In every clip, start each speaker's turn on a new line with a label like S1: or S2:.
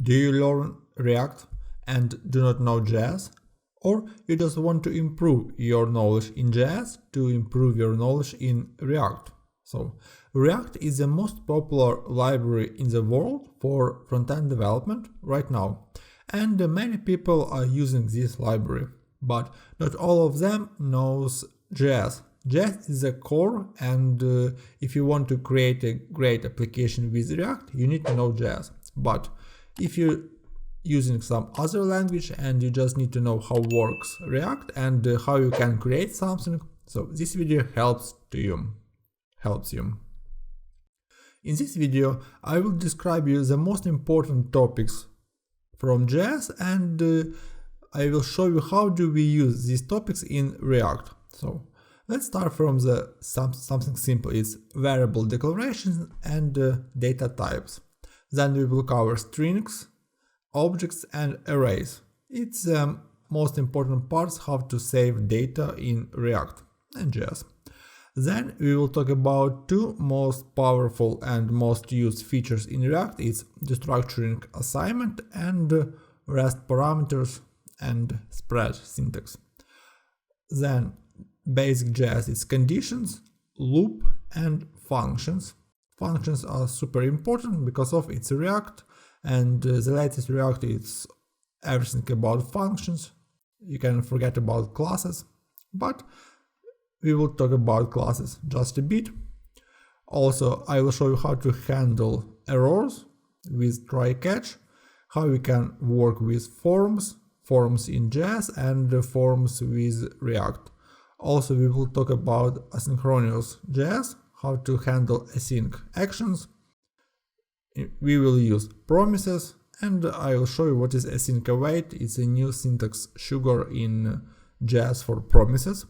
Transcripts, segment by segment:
S1: Do you learn React and do not know JS? Or you just want to improve your knowledge in JS to improve your knowledge in React? So, React is the most popular library in the world for front-end development right now, and many people are using this library, but not all of them knows JS. JS is the core, and if you want to create a great application with React, you need to know JS. But if you're using some other language and you just need to know how works React and how you can create something, so this video helps you. In this video, I will describe you the most important topics from JS, and I will show you how do we use these topics in React. So let's start from the something simple. It's variable declarations and data types. Then we will cover strings, objects and arrays. It's the most important parts how to save data in React and JS. Then we will talk about two most powerful and most used features in React. It's destructuring assignment and REST parameters and spread syntax. Then basic JS is conditions, loop and functions. Functions are super important because of its React, and the latest React is everything about functions. You can forget about classes, but we will talk about classes just a bit. Also, I will show you how to handle errors with try catch, how we can work with forms in JS and forms with React. Also, we will talk about asynchronous JS, how to handle async actions. We will use promises, and I will show you what is async await. It's a new syntax sugar in JS for promises.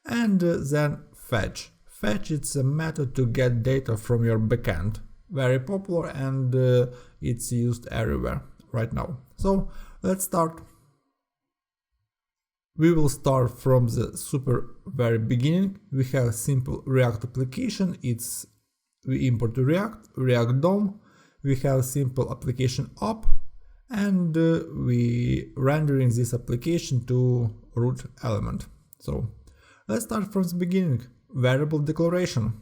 S1: And then fetch. Fetch is a method to get data from your backend. Very popular, and it's used everywhere right now. So let's start. We will start from the super very beginning. We have a simple React application. We import React DOM. We have a simple application app, and we rendering this application to root element. So let's start from the beginning. Variable declaration.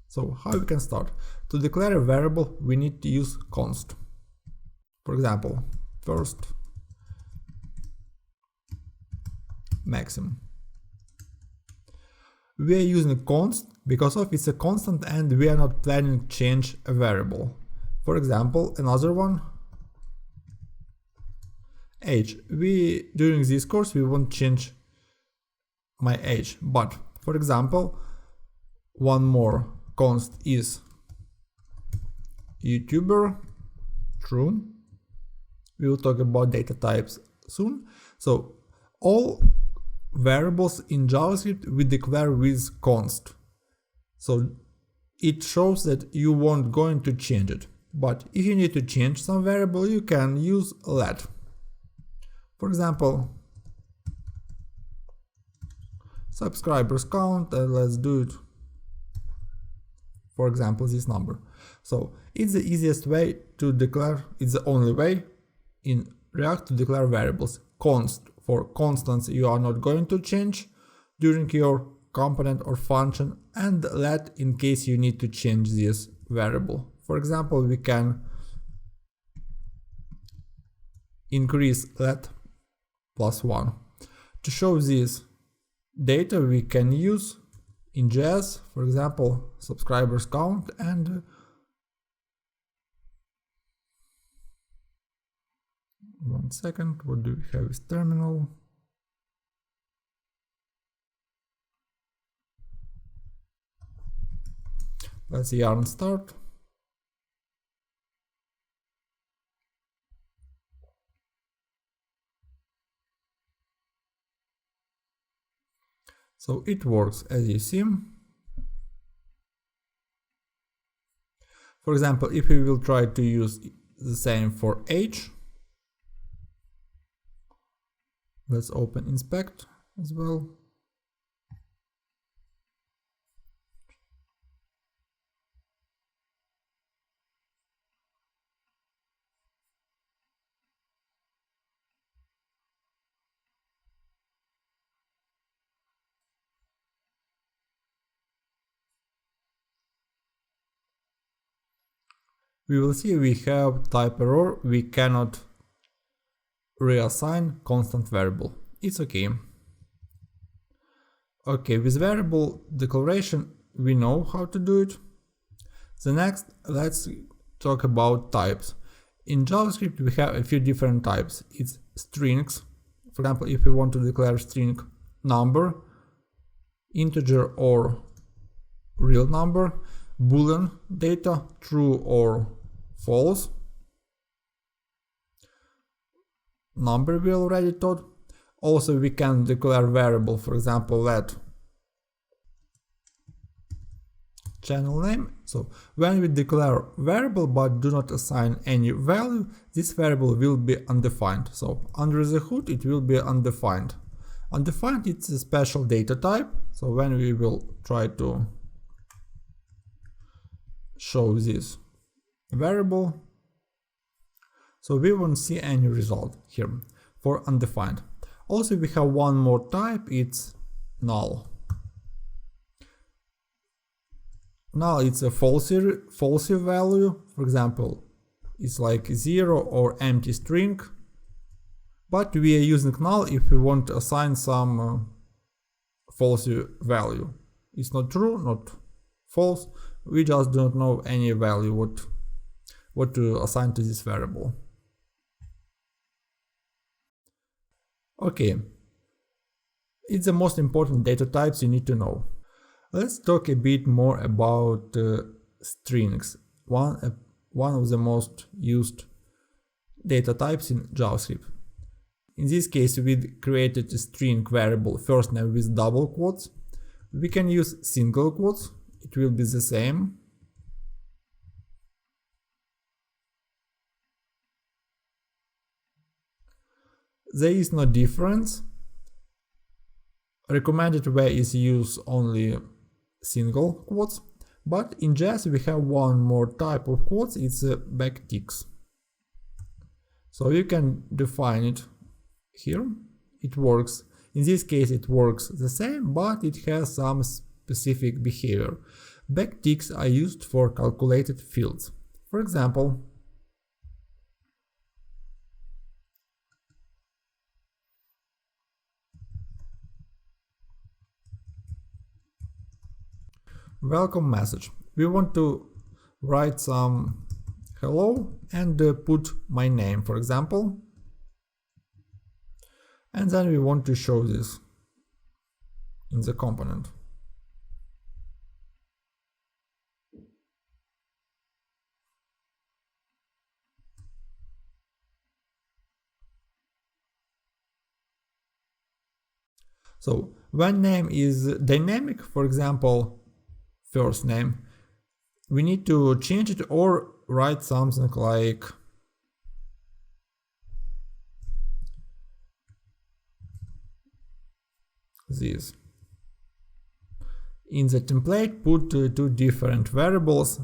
S1: So how we can start? To declare a variable, we need to use const. For example, first maximum. We are using const because of it's a constant and we are not planning to change a variable. For example, another one, age. During this course we won't change my age, but for example, one more const is YouTuber, true. We will talk about data types soon. So all variables in JavaScript we declare with const. So it shows that you won't going to change it. But if you need to change some variable, you can use let. For example, subscribers count, and let's do it, for example, this number. So it's the easiest way to declare, it's the only way in React to declare variables. Const for constants you are not going to change during your component or function, and let in case you need to change this variable. For example, we can increase let +1. To show this data we can use in JS, for example, subscribers count, and one second, what do we have with terminal? Let's yarn start. So it works as you see. For example, if we will try to use the same for age, let's open inspect as well. we will see we have type error, we cannot reassign constant variable. It's okay. Okay, with variable declaration we know how to do it. The next, let's talk about types. In JavaScript we have a few different types. It's strings. For example, if we want to declare string number, integer or real number, boolean data, true or false, number we already taught. Also we can declare variable, for example let channel name. So when we declare variable but do not assign any value, this variable will be undefined. So under the hood it will be undefined. Undefined, it's a special data type. So when we will try to show this variable, so we won't see any result here for undefined. Also we have one more type, it's null. Null, it's a falsy value. For example, it's like 0 or empty string. But we are using null if we want to assign some falsy value. It's not true, not false. We just don't know any value what to assign to this variable. Okay, it's the most important data types you need to know. Let's talk a bit more about strings, one of the most used data types in JavaScript. In this case, we created a string variable first name with double quotes. We can use single quotes, it will be the same. There is no difference. Recommended way is use only single quotes, but in JS we have one more type of quotes, it's backticks. So you can define it here, it works. In this case it works the same, but it has some specific behavior. Backticks are used for calculated fields. For example, welcome message. We want to write some hello and put my name, for example. And then we want to show this in the component. So when name is dynamic, for example, first name, we need to change it or write something like this. In the template put two different variables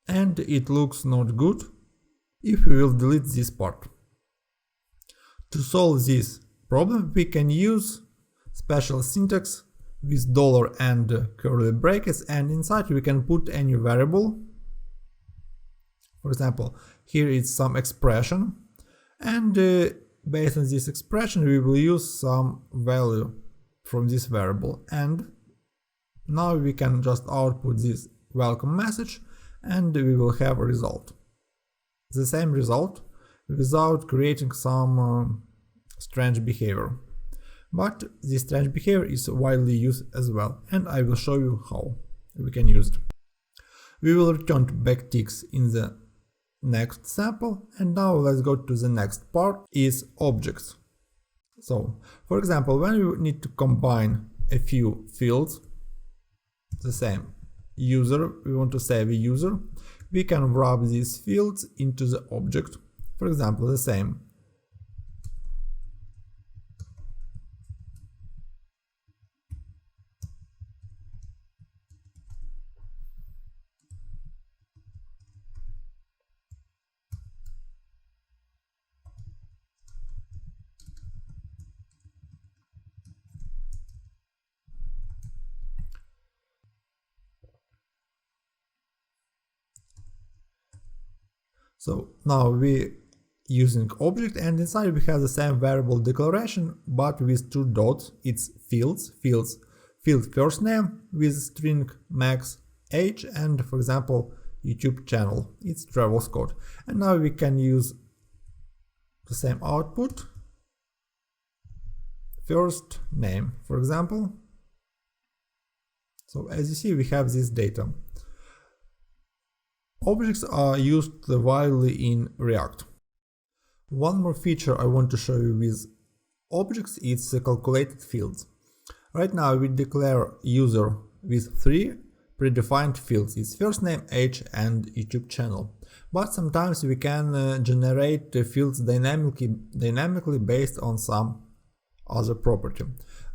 S1: and it looks not good if we will delete this part. To solve this problem we can use special syntax with dollar and curly brackets, and inside we can put any variable. For example, here is some expression, and based on this expression we will use some value from this variable, and now we can just output this welcome message and we will have a result. The same result without creating some strange behavior. But this strange behavior is widely used as well, and I will show you how we can use it. We will return to backticks in the next sample, and now let's go to the next part, is objects. So, for example, when we need to combine a few fields, the same user, we want to save a user, we can wrap these fields into the object. For example, the same So now we using object, and inside we have the same variable declaration but with two dots. It's field first name with string max age, and for example YouTube channel, it's Travis Scott. And now we can use the same output, first name for example. So as you see, we have this data. Objects are used widely in React. One more feature I want to show you with objects is calculated fields. Right now we declare user with three predefined fields. It's first name, age and YouTube channel. But sometimes we can generate the fields dynamically based on some other property.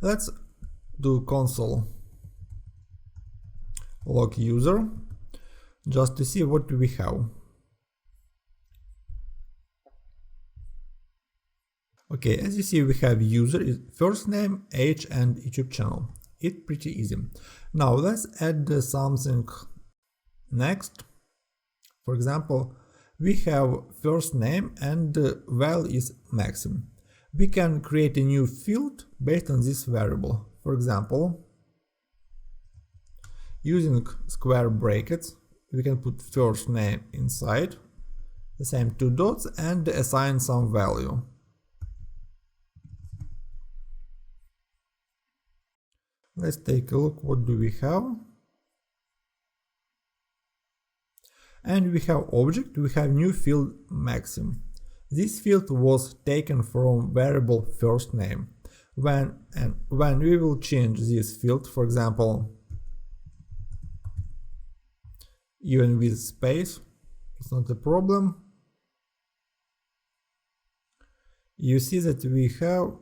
S1: Let's do console log user just to see what we have. Okay, as you see, we have user is first name, age and YouTube channel. It's pretty easy. Now let's add something next. For example, we have first name and value is maximum. We can create a new field based on this variable. For example, using square brackets, we can put first name inside, the same two dots, and assign some value. Let's take a look, what do we have? And we have object, we have new field maxim. This field was taken from variable first name. When we will change this field, for example, even with space, it's not a problem. You see that we have,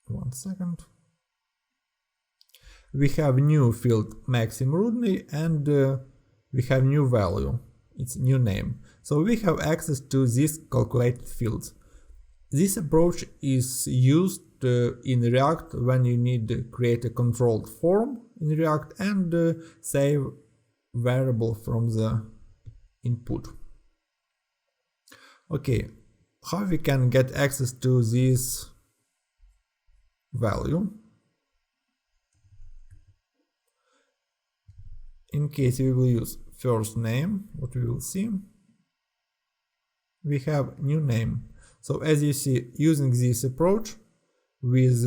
S1: one second, we have new field Maxim Rudny, and we have new value, it's new name. So we have access to these calculated fields. This approach is used in React when you need to create a controlled form in React and save variable from the input. Okay, how we can get access to this value? In case we will use first name, what we will see, we have new name. So as you see, using this approach with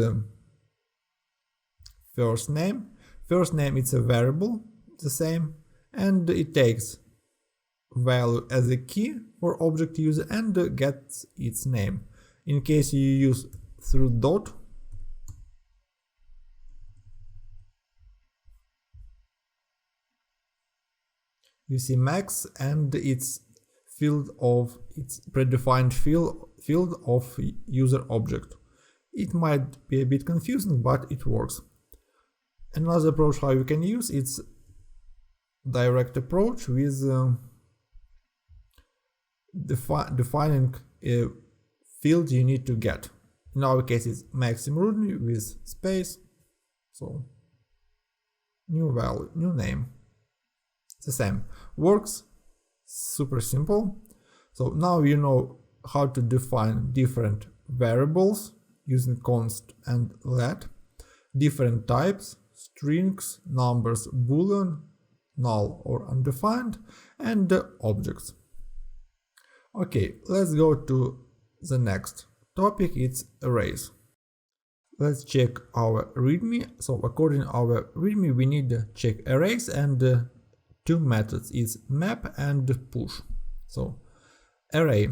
S1: first name it's a variable, the same, and it takes value as a key for object user and gets its name. In case you use through dot, you see max and its field of its predefined field of user object. It might be a bit confusing, but it works. Another approach how you can use it's direct approach with defining a field you need to get. In our case it's Maxim Rudny with space, so new value, new name. The same, works, super simple. So now you know how to define different variables using const and let, different types, strings, numbers, boolean, null or undefined, and objects. Okay, let's go to the next topic, it's arrays. Let's check our readme. So according to our readme we need to check arrays, and two methods is map and push. So array,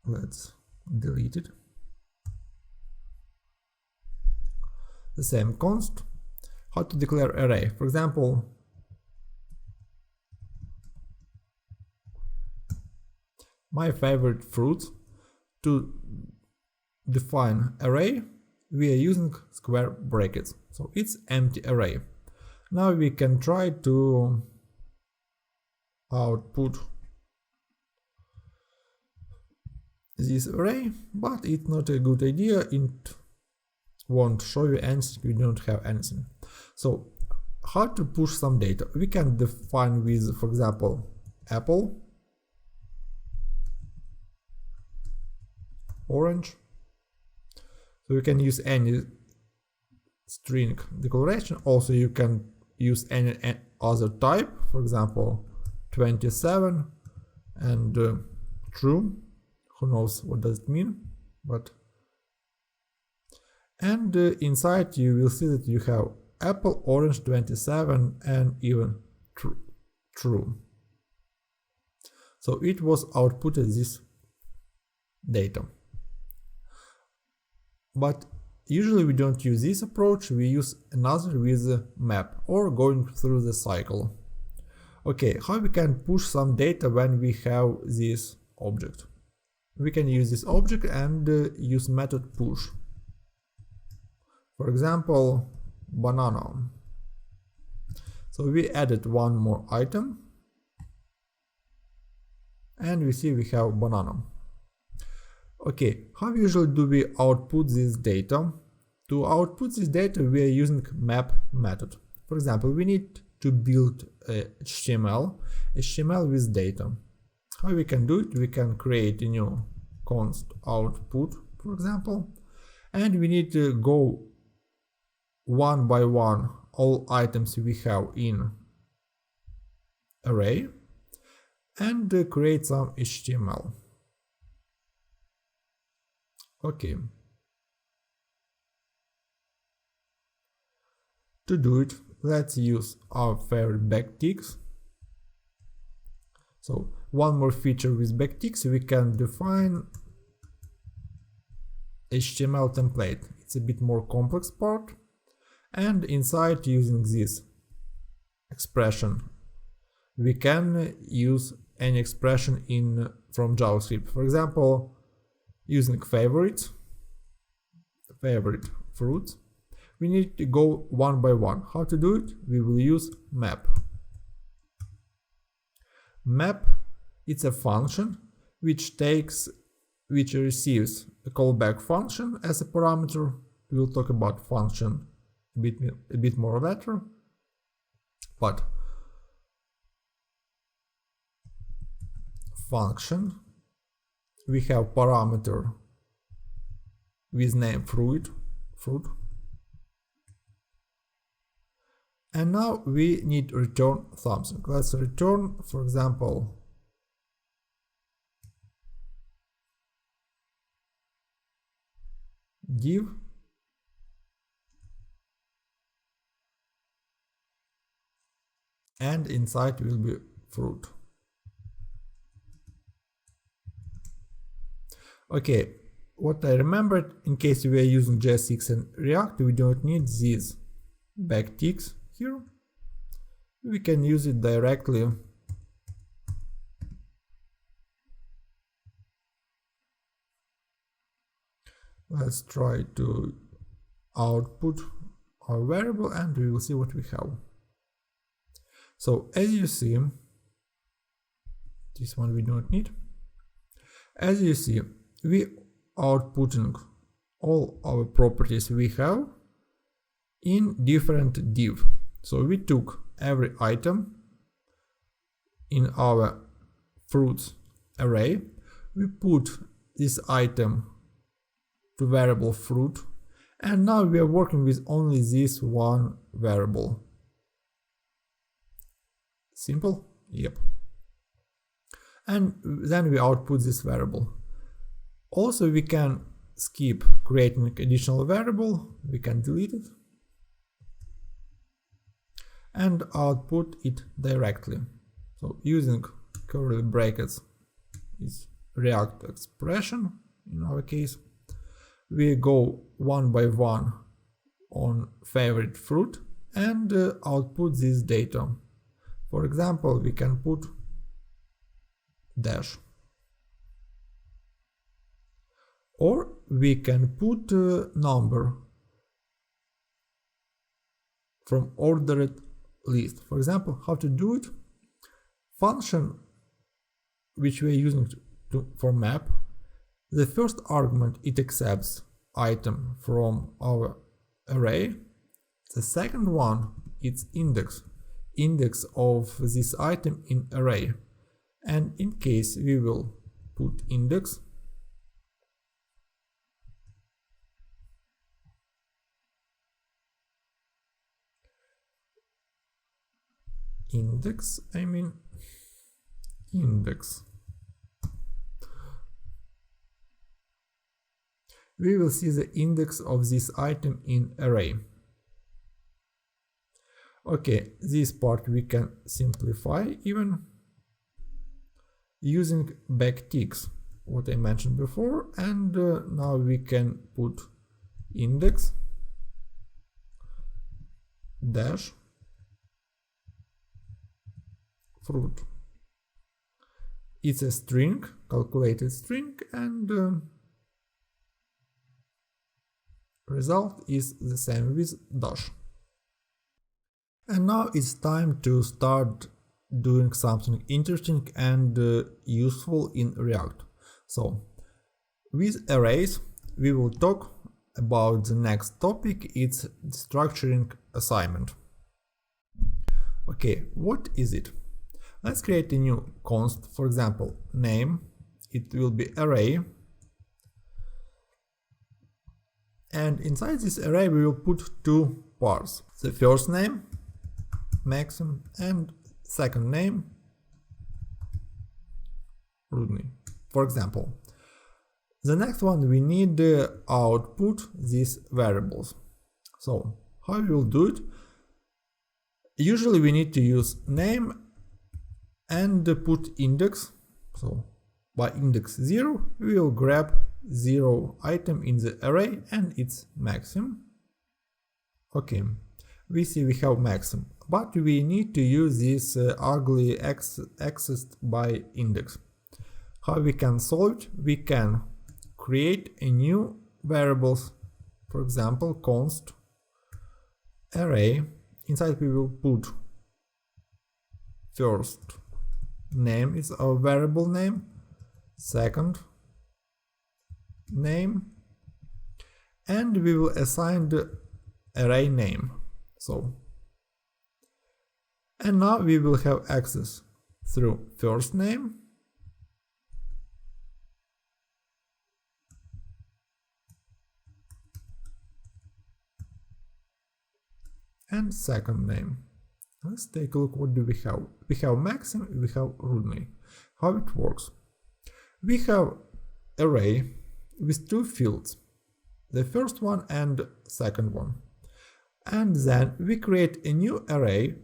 S1: let's delete it. The same const, how to declare array. For example, my favorite fruit. To define array we are using square brackets, so it's empty array. Now we can try to output this array, but it's not a good idea, it won't show you anything, we don't have anything. So how to push some data? We can define with, for example, apple, orange. So you can use any string declaration. Also you can use any other type, for example 27 and true. Who knows what does it mean, but and inside you will see that you have apple, orange, 27 and even true. So it was outputted this data. But usually we don't use this approach, we use another with a map or going through the cycle. Okay, how we can push some data when we have this object? We can use this object and use method push. For example, banana. So we added one more item and we see we have banana. Okay, how usually do we output this data? To output this data we are using map method. For example, we need to build HTML with data. How we can do it? We can create a new const output, for example, and we need to go one by one all items we have in array and create some HTML. Okay. To do it, let's use our favorite backticks. So one more feature with backticks, we can define HTML template. It's a bit more complex part, and inside using this expression we can use any expression from JavaScript. For example, using favorite fruit, we need to go one by one. How to do it? We will use map. Map, it's a function which receives a callback function as a parameter. We will talk about function a bit more later, but function, we have parameter with name fruit, and now we need to return something. Let's return, for example, div and inside will be fruit. Okay, what I remembered, in case we are using JS6 and React, we don't need these backticks here. We can use it directly. Let's try to output our variable and we will see what we have. So as you see, this one we don't need. As you see, we outputting all our properties we have in different div. So we took every item in our fruits array, we put this item to variable fruit, and now we are working with only this one variable. Simple? Yep. And then we output this variable. Also we can skip creating additional variable, we can delete it and output it directly. So using curly brackets is React expression in our case. We go one by one on favorite fruit and output this data. For example, we can put dash, or we can put number from ordered list. For example, how to do it? Function which we are using for map, the first argument it accepts item from our array. The second one it's index of this item in array. and in case we will put index, index, we will see the index of this item in array. Okay, this part we can simplify even using backticks, what I mentioned before, and now we can put index dash fruit. It's a string, calculated string, and result is the same with dash. And now it's time to start doing something interesting and useful in React. So with arrays we will talk about the next topic. It's structuring assignment. Okay, what is it? Let's create a new const, for example name. It will be array, and inside this array we will put two parts: the first name maxim and second name Rudny. For example, the next one we need to output these variables. So how we will do it? Usually we need to use name and put index. So by index 0 we will grab 0 item in the array and it's maxim. Okay, we see we have maxim, but we need to use this ugly accessed by index. How we can solve it? We can create a new variables, for example const array. Inside we will put first name is our variable name, second name, and we will assign the array name. So, and now we will have access through first name and second name. Let's take a look. What do we have? We have maxim, we have Rudny. How it works? We have array with two fields, the first one and second one, and then we create a new array.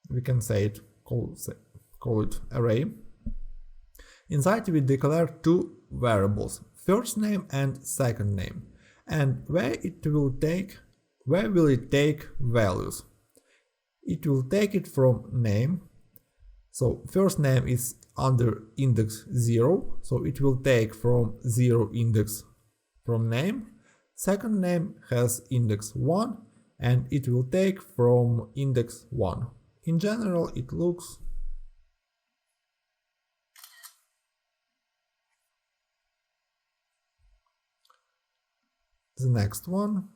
S1: We can say it, call it array. Inside we declare two variables, first name and second name, and where will it take values? It will take it from name. So first name is under index 0, so it will take from 0 index from name. Second name has index 1 and it will take from index 1. In general it looks the next one.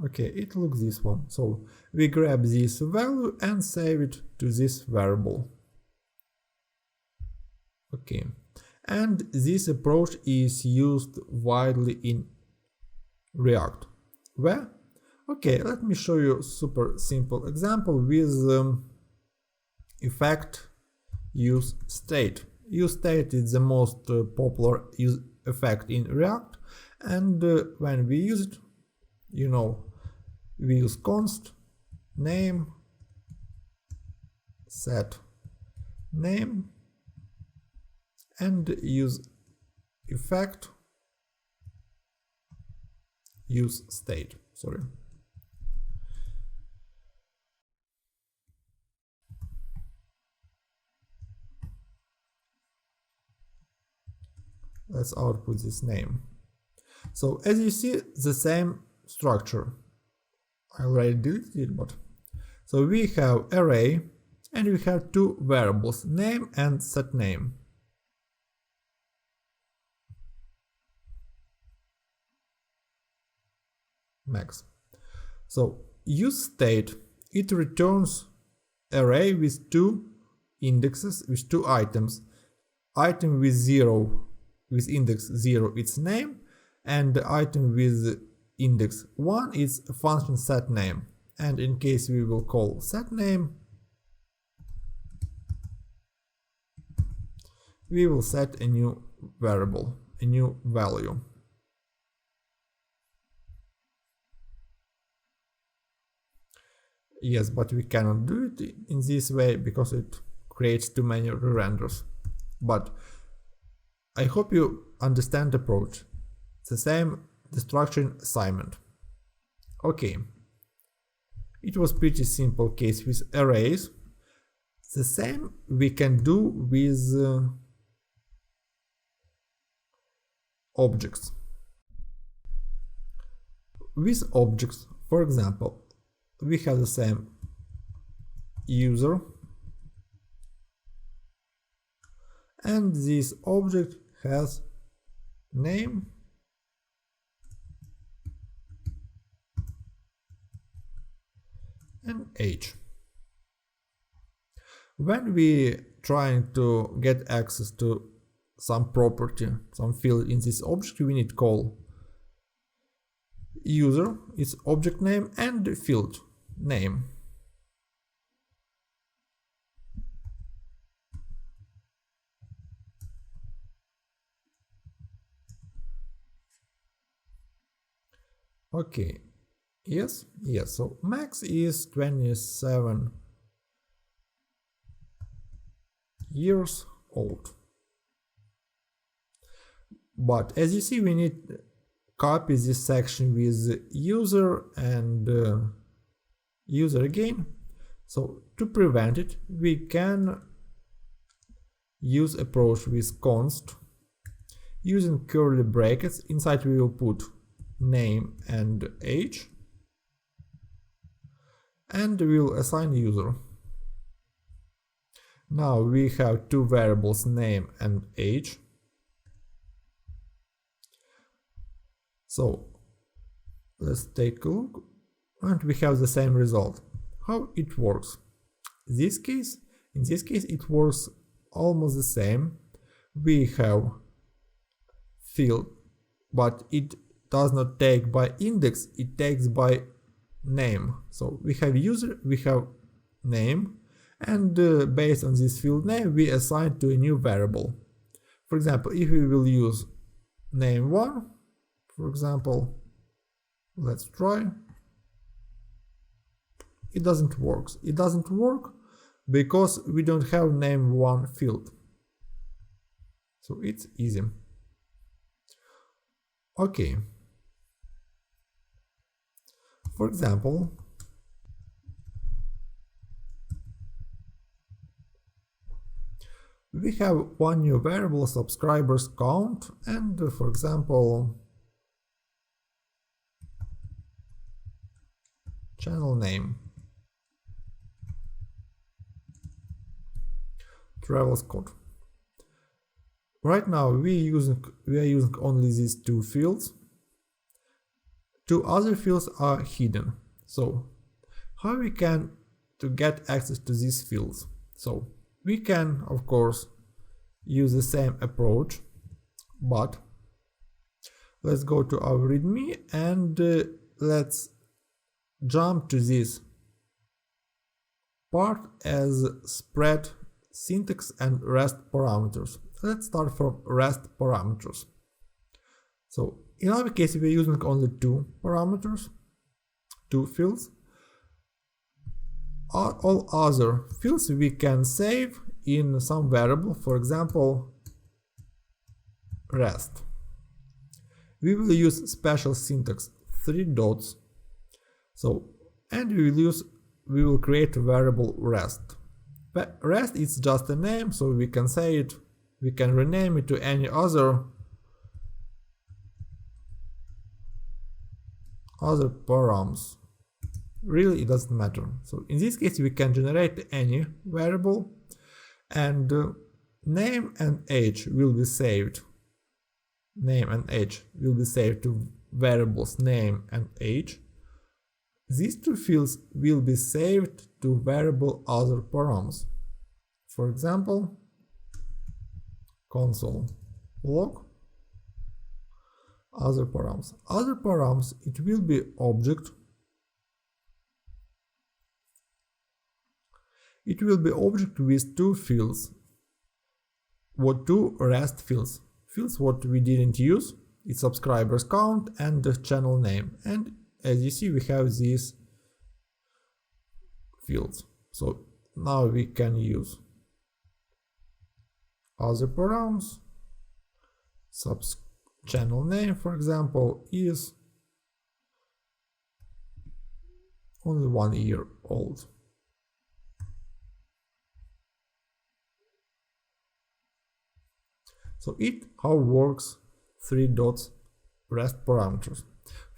S1: Okay, it looks this one. So we grab this value and save it to this variable. Okay, and this approach is used widely in React. Where? Okay, let me show you a super simple example with effect use state. Use state is the most popular effect in React, and when we use it, you know, we use const name set name and use effect use state. Sorry. Let's output this name. So as you see, the same structure. I already deleted it, but so we have array and we have two variables, name and set name. Max. So use state, it returns array with two indexes with two items. Item with index 0 its name, and the item with index 1 is a function setName. And in case we will call setName, we will set a new variable, a new value. Yes, but we cannot do it in this way because it creates too many re-renders. But I hope you understand the approach. It's the same destructuring assignment. Okay. It was pretty simple case with arrays. The same we can do with objects. With objects, for example, we have the same user, and this object has name and age. When we trying to get access to some property, some field in this object, we need call user, its object name, and the field name. Okay, yes, so max is 27 years old. But as you see, we need to copy this section with user and user again. So to prevent it, we can use approach with const. Using curly brackets, inside we will put name and age, and we will assign user. Now we have two variables, name and age. So let's take a look, and we have the same result. How it works? In this case it works almost the same. We have field, but it does not take by index, it takes by name. So we have user, we have name, and based on this field name we assign to a new variable. For example, if we will use name1, for example, let's try. It doesn't work. It doesn't work because we don't have name1 field. So it's easy. Okay. For example, we have one new variable, subscribers count, and for example, channel name, Travis code. Right now we are using only these two fields. Two other fields are hidden. So how we can to get access to these fields? So we can of course use the same approach, but let's go to our readme and let's jump to this part as spread syntax and REST parameters. Let's start from REST parameters. So in our case we are using only two parameters, two fields. All other fields we can save in some variable, for example REST. We will use special syntax, 3 dots. So, and we will create a variable REST. But REST is just a name, so we can say it, we can rename it to any other params. Really, it doesn't matter. So in this case we can generate any variable, and name and age will be saved. Name and age will be saved to variables name and age. These two fields will be saved to variable other params. For example, console log other params. Other params, it will be object. It will be object with two fields, two REST fields. Fields what we didn't use, it's subscribers count and the channel name. And as you see, we have these fields. So now we can use other params. Channel name, for example, is only 1 year old. So how works 3 dots REST parameters.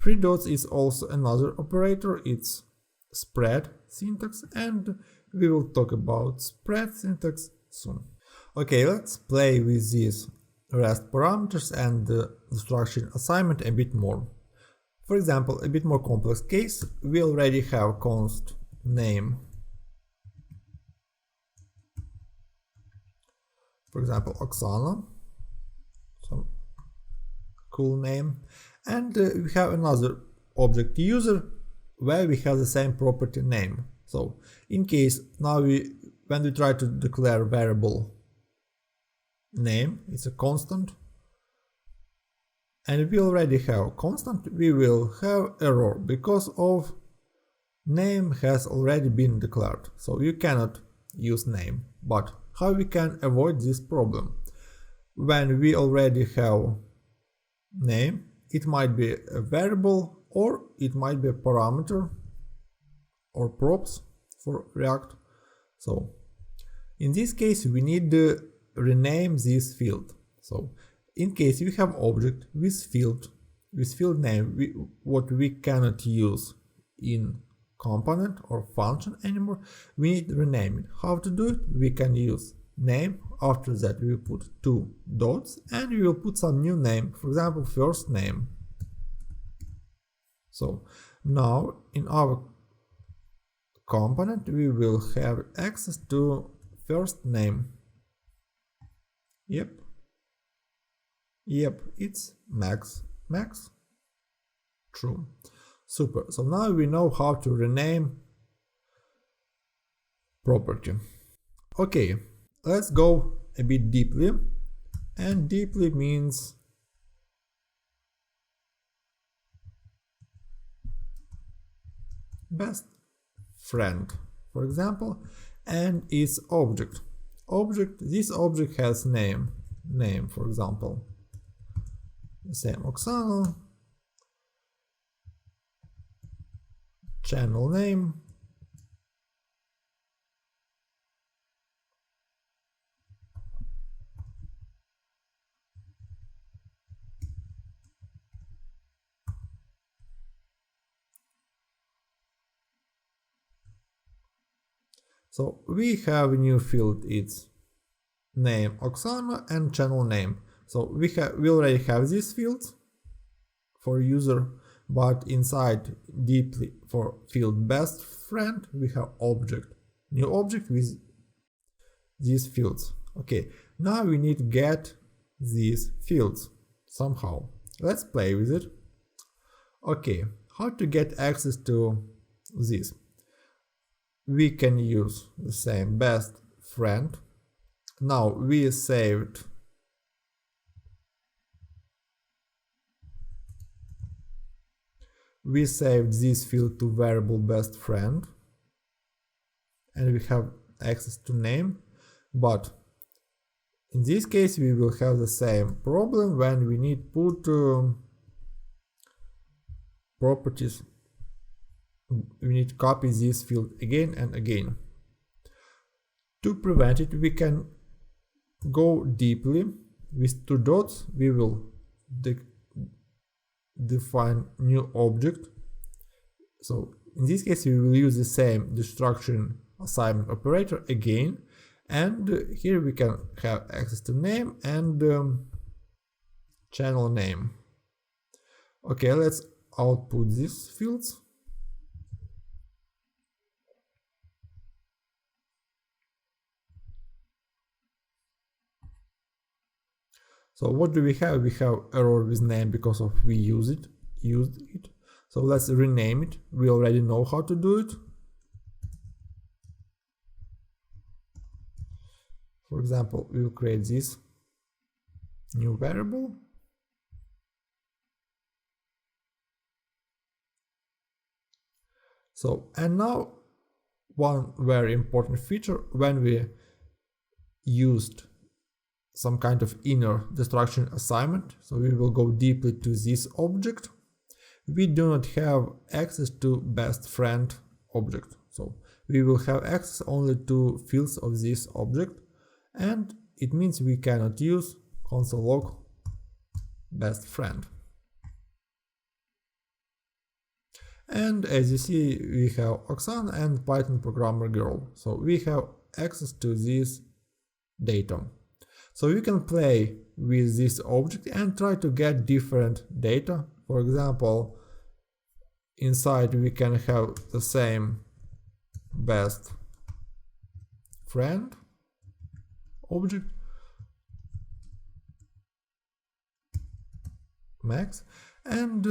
S1: 3 dots is also another operator, it's spread syntax, and we will talk about spread syntax soon. Okay, let's play with these REST parameters and the structuring assignment a bit more. For example, a bit more complex case, we already have const name. For example, Oksana, some cool name, and we have another object user where we have the same property name. So in case now when we try to declare variable name, it's a constant, and we already have constant, we will have error because of name has already been declared. So you cannot use name. But how we can avoid this problem? When we already have name, it might be a variable or it might be a parameter or props for React. So in this case we need to rename this field. So in case we have object with field name, what we cannot use in component or function anymore, we need to rename it. How to do it? We can use name. After that we will put 2 dots and we will put some new name, for example first name. So now in our component we will have access to first name. Yep, it's Max. True. Super. So now we know how to rename property. Okay, let's go a bit deeply. And deeply means best friend, for example, and its object. This object has name, for example, same Oksana, channel name, so we have a new field, it's name Oksana and channel name. So we already have these fields for user, but inside deeply for field best friend we have object, new object with these fields. Okay, now we need to get these fields somehow. Let's play with it. Okay, how to get access to this? We can use the same best friend. Now we saved this field to variable best friend and we have access to name, but in this case we will have the same problem when we need put properties. We need to copy this field again and again. To prevent it, we can go deeply. With 2 dots we will define new object. So in this case we will use the same destructuring assignment operator again, and here we can have access to name and channel name. Okay, let's output these fields. So what do we have? We have error with name because of we used it. So let's rename it. We already know how to do it. For example, we will create this new variable. So, and now one very important feature, when we used some kind of inner destruction assignment, so we will go deeply to this object, we do not have access to best friend object. So we will have access only to fields of this object, and it means we cannot use console log best friend. And as you see, we have Oksana and Python programmer girl. So we have access to this data. So you can play with this object and try to get different data. For example, inside we can have the same best friend object, max, and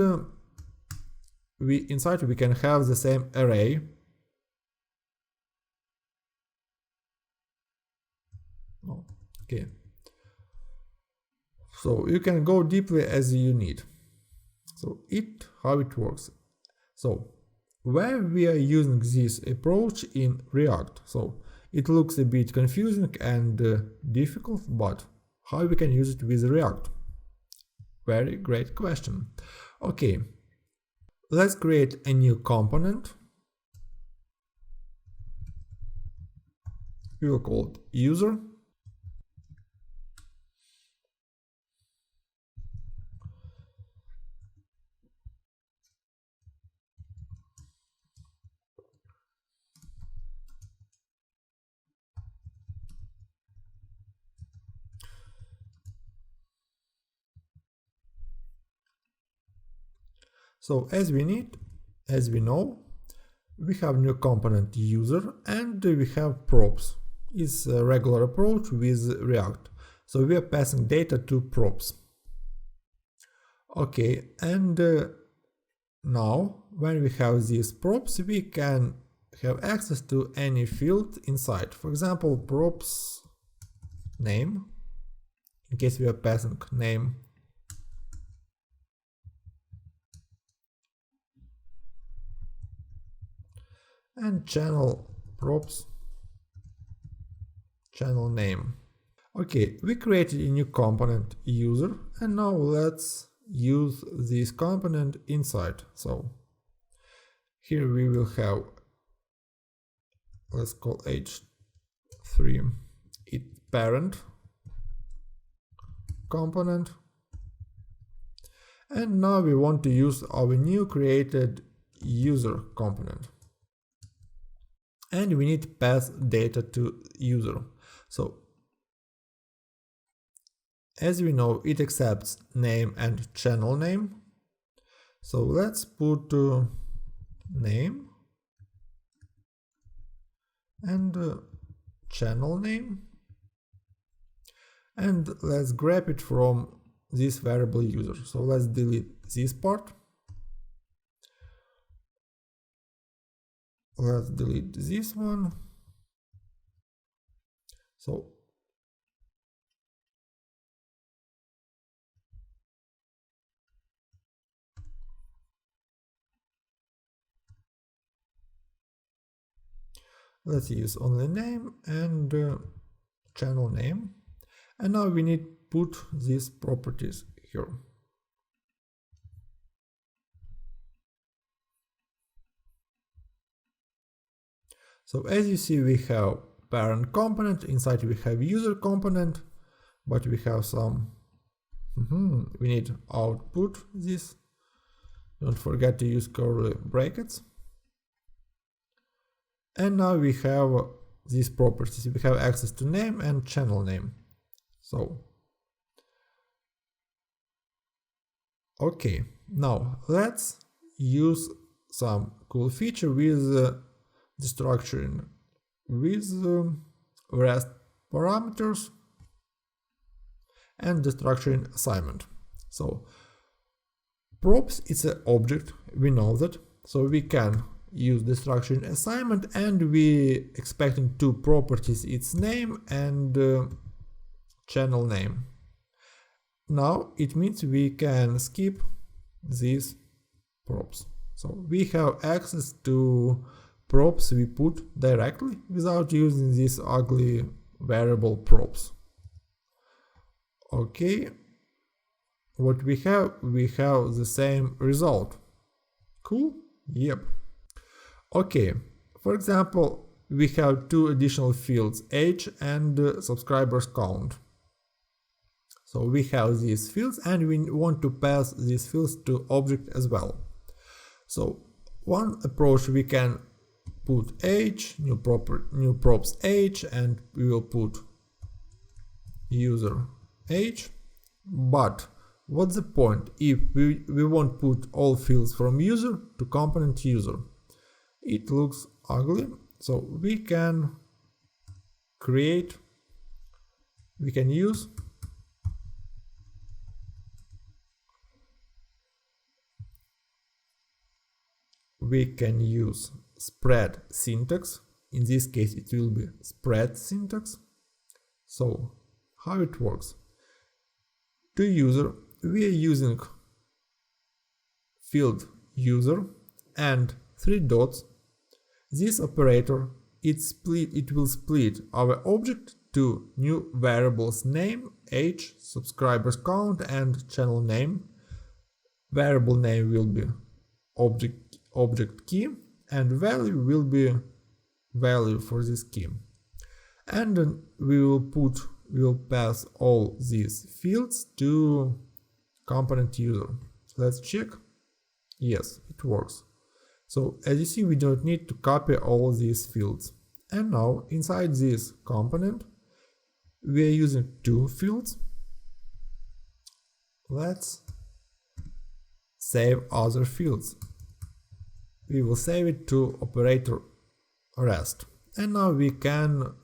S1: inside we can have the same array. Okay, so you can go deeply as you need. So how it works. So where we are using this approach in React, so it looks a bit confusing and difficult, but how we can use it with React? Very great question. Okay, let's create a new component. We will call it user. So as we know, we have new component user and we have props. It's a regular approach with React. So we are passing data to props. Okay, and now when we have these props, we can have access to any field inside. For example, props name, in case we are passing name. And channel props, channel name. Okay, we created a new component user, and now let's use this component inside. So here we will have, let's call h3 it parent component, and now we want to use our new created user component. And we need to pass data to user. So as we know, it accepts name and channel name. So let's put name and channel name, and let's grab it from this variable user. So let's delete this part. Let's delete this one. So let's use only name and channel name. And now we need to put these properties here. So as you see, we have parent component, inside we have user component, but we have some, we need output this. Don't forget to use curly brackets. And now we have these properties. We have access to name and channel name. So, okay, now let's use some cool feature with Destructuring with REST parameters, and Destructuring assignment. So props is an object, we know that, so we can use Destructuring assignment, and we expecting two properties, its name and channel name. Now it means we can skip these props. So we have access to props we put directly without using these ugly variable props. Okay, what we have the same result. Cool? Yep. Okay, for example, we have two additional fields, age and subscribers count. So we have these fields and we want to pass these fields to object as well. So one approach, we can put age, new props age, and we will put user age. But what's the point if we won't put all fields from user to component user? It looks ugly, so we can use spread syntax. In this case it will be spread syntax. So how it works? To user we are using field user and 3 dots. This operator it will split our object to new variables name, age, subscribers count, and channel name. Variable name will be object key, and value will be value for this key. And then we will pass all these fields to component user. So let's check. Yes, it works. So as you see, we don't need to copy all these fields. And now inside this component we are using 2 fields. Let's save other fields. We will save it to operator rest, and now we can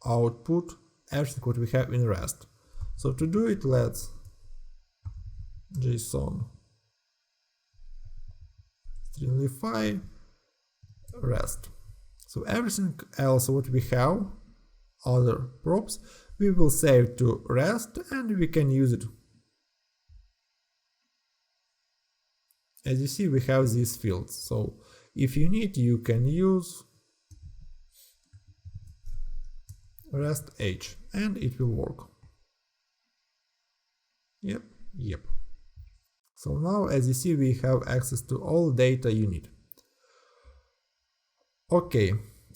S1: output everything what we have in rest. So to do it, let's JSON stringify rest. So everything else what we have, other props, we will save to rest and we can use it. As you see, we have these fields, so if you need, you can use rest age and it will work. Yep. So now, as you see, we have access to all data you need. Okay,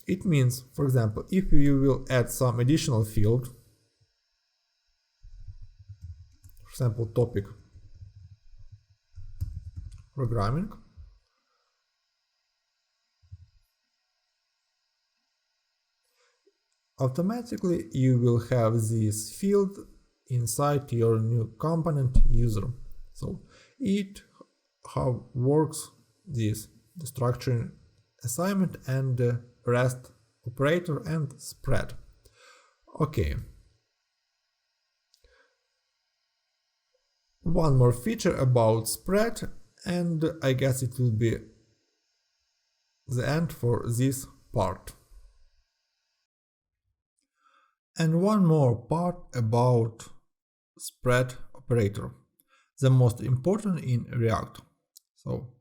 S1: it means, for example, if you will add some additional field, for example, topic programming, automatically you will have this field inside your new component user. So it how works this Destructuring assignment and rest operator and spread. Okay. One more feature about spread, and I guess it will be the end for this part. And one more part about spread operator, the most important in React. So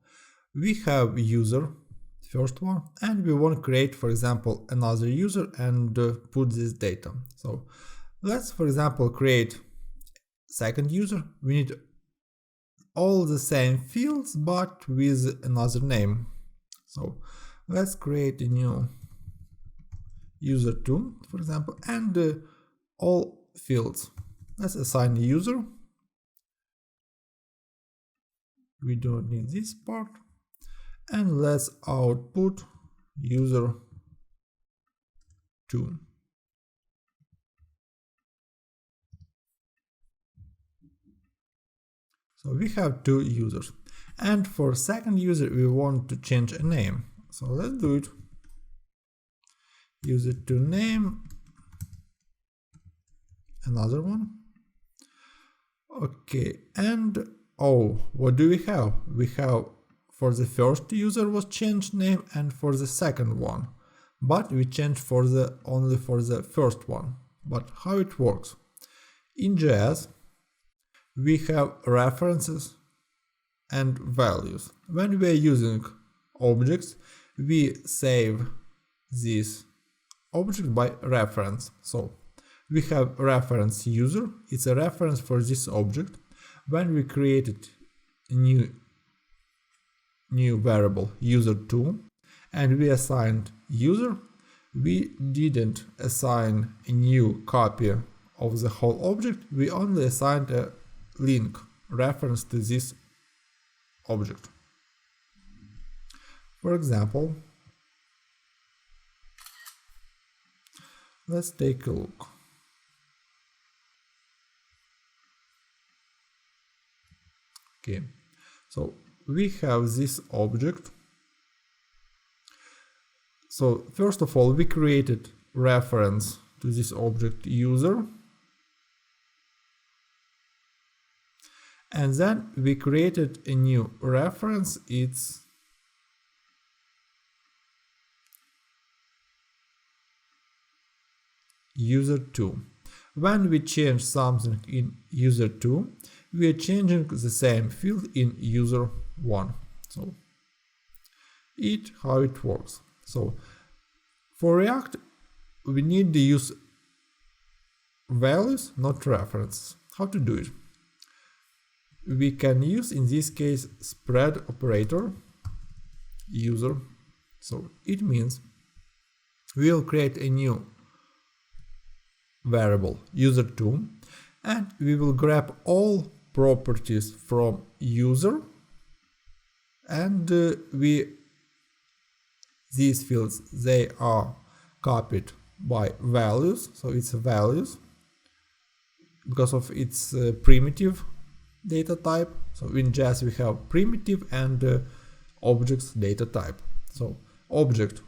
S1: we have user, first one, and we want to create, for example, another user and put this data. So let's, for example, create second user. We need all the same fields but with another name. So let's create a new user2, for example, and all fields. Let's assign a user. We don't need this part. And let's output user2. So we have 2 users, and for second user we want to change a name. So let's do it. User2 name, another one. Okay, and oh, what do we have? We have for the first user was changed name and for the second one, but we changed for the only for the first one. But how it works? In JS, we have references and values. When we are using objects, we save this object by reference. So we have reference user, it's a reference for this object. When we created a new variable user2 and we assigned user, we didn't assign a new copy of the whole object, we only assigned a link reference to this object. For example, let's take a look. Okay, so we have this object. So first of all, we created reference to this object user, and then we created a new reference, it's user2. When we change something in user2, we are changing the same field in user1. So how it works. So for React, we need to use values, not references. How to do it? We can use, in this case, spread operator user. So it means we'll create a new variable user2 and we will grab all properties from user, and these fields, they are copied by values, so it's values because of its primitive data type. So in JS we have primitive and objects data type. So object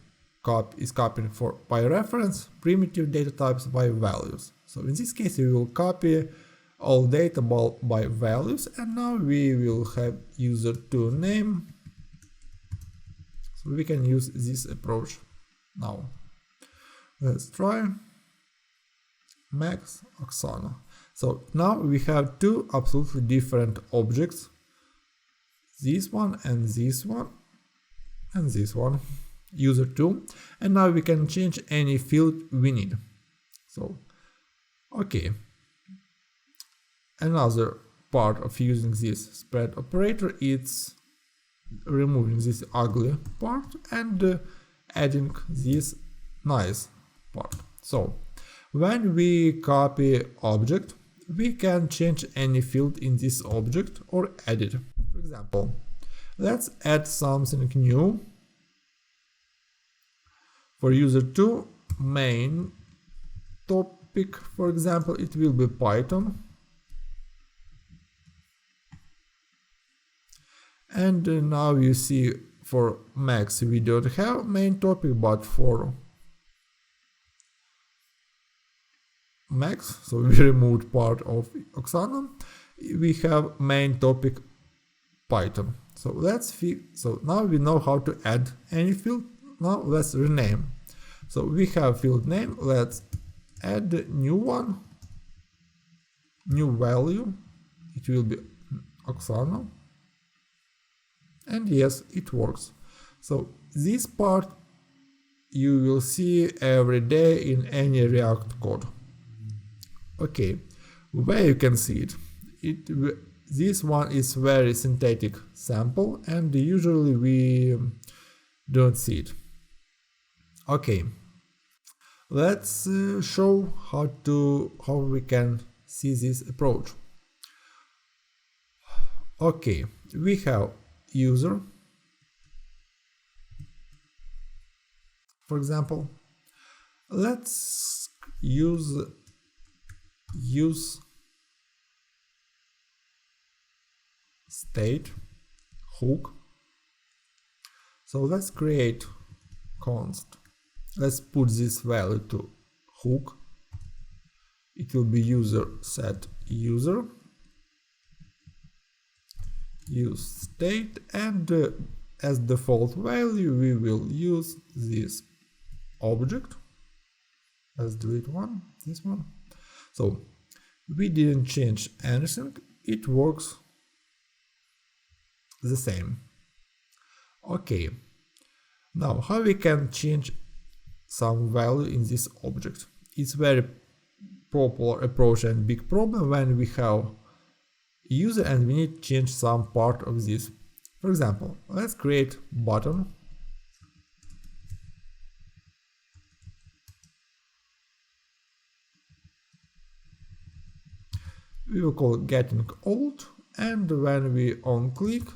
S1: is copied by reference, primitive data types by values. So in this case we will copy all data by values, and now we will have user2 name. So we can use this approach now. Let's try Max Oksana. So now we have two absolutely different objects, this one and this one and this one, user2, and now we can change any field we need. So okay, another part of using this spread operator is removing this ugly part and adding this nice part. So when we copy object, we can change any field in this object or add it. For example, let's add something new. For user2 main topic, for example, it will be Python. And now you see for Max we don't have main topic, but for Max, so we removed part of Oksana, we have main topic Python. So so now we know how to add any field. Now let's rename. So we have field name, let's add a new one, new value, it will be Oksana. And yes, it works. So this part you will see every day in any React code. Okay, where you can see it, this one is very synthetic sample and usually we don't see it. Okay, let's show how we can see this approach. Okay, we have user, for example. Let's use state hook. So let's create const. Let's put this value to hook. it will be user set user use state, and as default value we will use this object. Let's delete this one. So we didn't change anything, it works the same. Okay, now how we can change some value in this object? It's very popular approach and big problem when we have user and we need to change some part of this. For example, let's create button. We will call it getting old, and when we on click,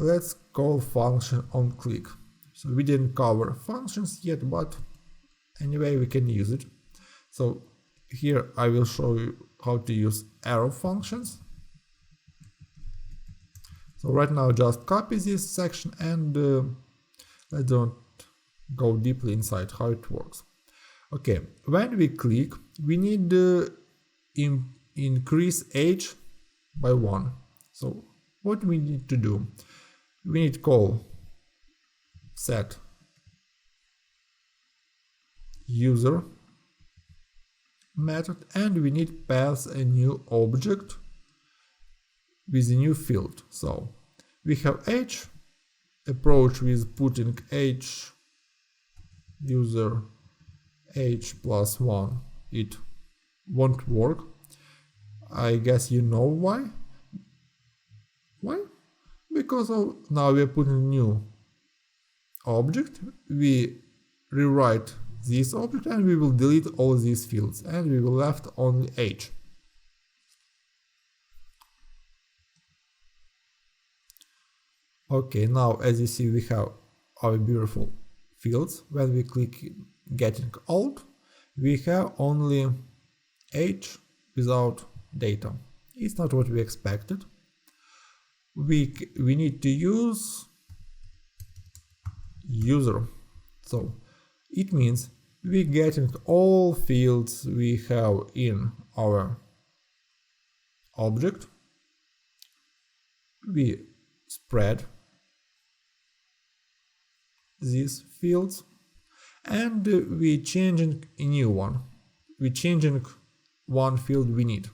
S1: let's call function on click. So we didn't cover functions yet, but anyway we can use it. So here I will show you how to use arrow functions. So right now just copy this section and I don't go deeply inside how it works. Okay, when we click we need to increase age by 1. So what we need to do? We need to call set user method, and we need to pass a new object with a new field. So we have age, approach with putting age user age plus 1, it won't work. I guess you know why. Because now we are putting a new object, we rewrite this object and we will delete all these fields and we will left only age. Okay, now as you see we have our beautiful fields. When we click getting old, we have only age without data. It's not what we expected. We need to use user. So it means we getting all fields we have in our object. We spread these fields and we changing a new one. We changing one field we need.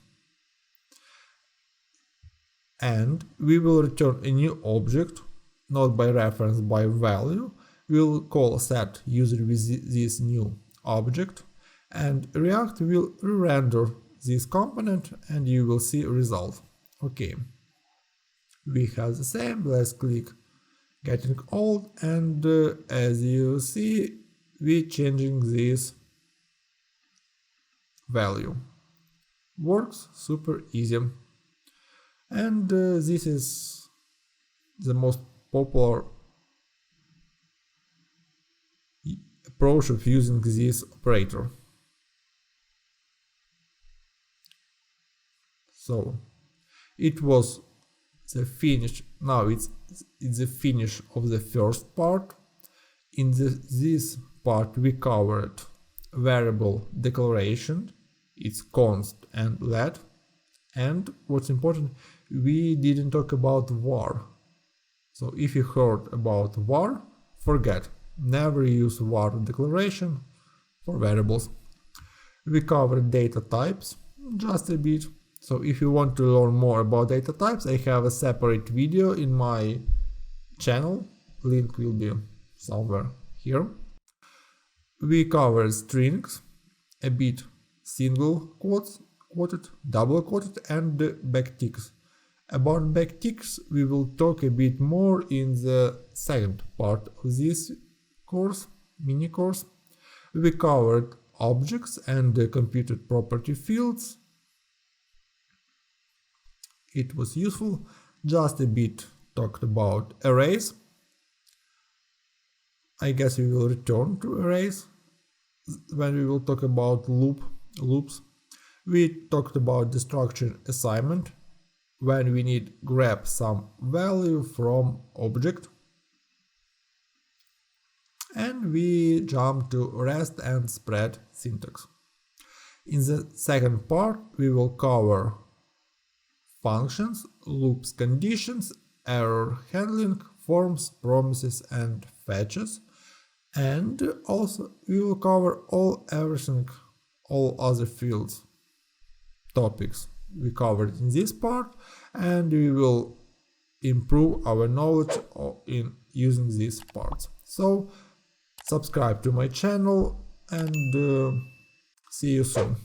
S1: And we will return a new object, not by reference, by value. We'll call set user with this new object, and React will re-render this component and you will see a result. Okay, we have the same. Let's click getting old, and as you see we changing this value. Works super easy. And this is the most popular approach of using this operator. So it was the finish. Now it's the finish of the first part. In this part we covered variable declaration, its const and let, and what's important, we didn't talk about var. So if you heard about var, forget, never use var declaration for variables. We covered data types just a bit. So if you want to learn more about data types, I have a separate video in my channel, link will be somewhere here. We covered strings a bit, single quotes, quoted, double quoted, and backticks. About backticks we will talk a bit more in the second part of this course, mini course. We covered objects and computed property fields. It was useful. Just a bit talked about arrays. I guess we will return to arrays when we will talk about loops. We talked about destructuring assignment, when we need grab some value from object. and we jump to rest and spread syntax. In the second part we will cover functions, loops, conditions, error handling, forms, promises and fetches, and also we will cover all other fields topics we covered in this part, and we will improve our knowledge in using these parts. So subscribe to my channel and see you soon.